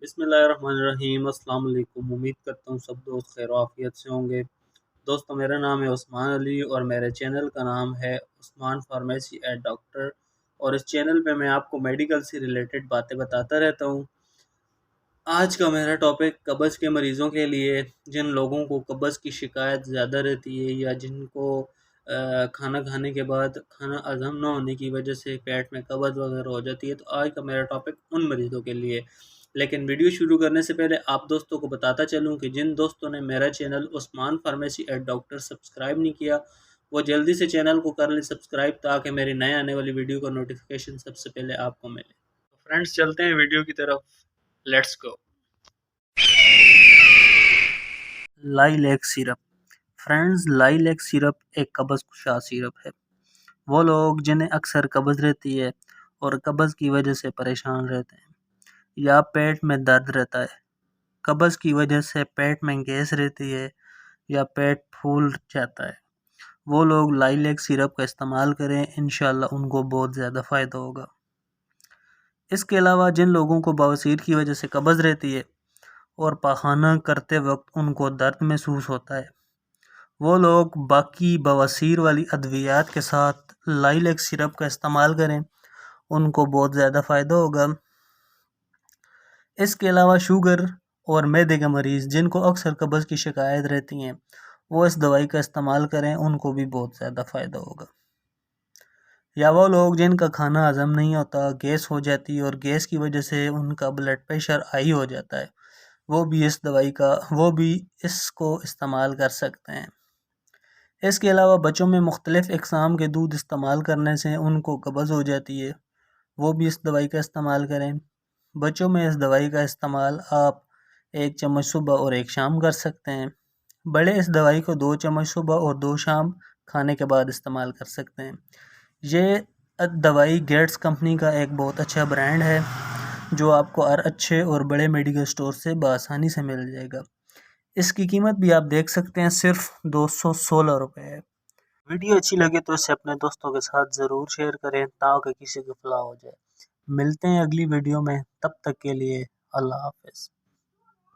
بسم اللہ الرحمن الرحیم۔ السلام علیکم۔ امید کرتا ہوں سب دوست خیر و عافیت سے ہوں گے۔ دوستو، میرا نام ہے عثمان علی اور میرے چینل کا نام ہے عثمان فارمیسی ایٹ ڈاکٹر، اور اس چینل پہ میں آپ کو میڈیکل سے ریلیٹڈ باتیں بتاتا رہتا ہوں۔ آج کا میرا ٹاپک قبض کے مریضوں کے لیے، جن لوگوں کو قبض کی شکایت زیادہ رہتی ہے یا جن کو کھانا کھانے کے بعد کھانا ہضم نہ ہونے کی وجہ سے پیٹ میں قبض وغیرہ ہو جاتی ہے، تو آج کا میرا ٹاپک ان مریضوں کے لیے۔ لیکن ویڈیو شروع کرنے سے پہلے آپ دوستوں کو بتاتا چلوں کہ جن دوستوں نے میرا channel Usman pharmacy at doctor subscribe نہیں کیا، وہ جلدی سے چینل کو کر لیں سبسکرائب، تاکہ میری نئے آنے والی ویڈیو کا نوٹیفیکیشن سب سے پہلے آپ کو ملے۔ فرینڈز، چلتے ہیں ویڈیو کی طرف، let's go. Lilac syrup. Friends, lilac syrup ایک قبض کشا سیرپ ہے۔ وہ لوگ جنہیں اکثر قبض رہتی ہے اور قبض کی وجہ سے پریشان رہتے ہیں، یا پیٹ میں درد رہتا ہے، قبض کی وجہ سے پیٹ میں گیس رہتی ہے یا پیٹ پھول جاتا ہے، وہ لوگ لائلیک سیرپ کا استعمال کریں، انشاءاللہ ان کو بہت زیادہ فائدہ ہوگا۔ اس کے علاوہ جن لوگوں کو بواسیر کی وجہ سے قبض رہتی ہے اور پاخانہ کرتے وقت ان کو درد محسوس ہوتا ہے، وہ لوگ باقی بواسیر والی ادویات کے ساتھ لائلیک سیرپ کا استعمال کریں، ان کو بہت زیادہ فائدہ ہوگا۔ اس کے علاوہ شوگر اور معدے کے مریض جن کو اکثر قبض کی شکایت رہتی ہیں، وہ اس دوائی کا استعمال کریں، ان کو بھی بہت زیادہ فائدہ ہوگا۔ یا وہ لوگ جن کا کھانا ہضم نہیں ہوتا، گیس ہو جاتی ہے اور گیس کی وجہ سے ان کا بلڈ پریشر ہائی ہو جاتا ہے، وہ بھی اس کو استعمال کر سکتے ہیں۔ اس کے علاوہ بچوں میں مختلف اقسام کے دودھ استعمال کرنے سے ان کو قبض ہو جاتی ہے، وہ بھی اس دوائی کا استعمال کریں۔ بچوں میں اس دوائی کا استعمال آپ 1 چمچ صبح اور 1 شام کر سکتے ہیں۔ بڑے اس دوائی کو 2 چمچ صبح اور 2 شام کھانے کے بعد استعمال کر سکتے ہیں۔ یہ دوائی گیٹس کمپنی کا ایک بہت اچھا برانڈ ہے، جو آپ کو ہر اچھے اور بڑے میڈیکل سٹور سے بآسانی سے مل جائے گا۔ اس کی قیمت بھی آپ دیکھ سکتے ہیں، صرف 216 روپے ہے۔ ویڈیو اچھی لگے تو اسے اپنے دوستوں کے ساتھ ضرور شیئر کریں، تاکہ کسی کو فلاح ہو جائے۔ ملتے ہیں اگلی ویڈیو میں، تب تک کے لیے اللہ حافظ۔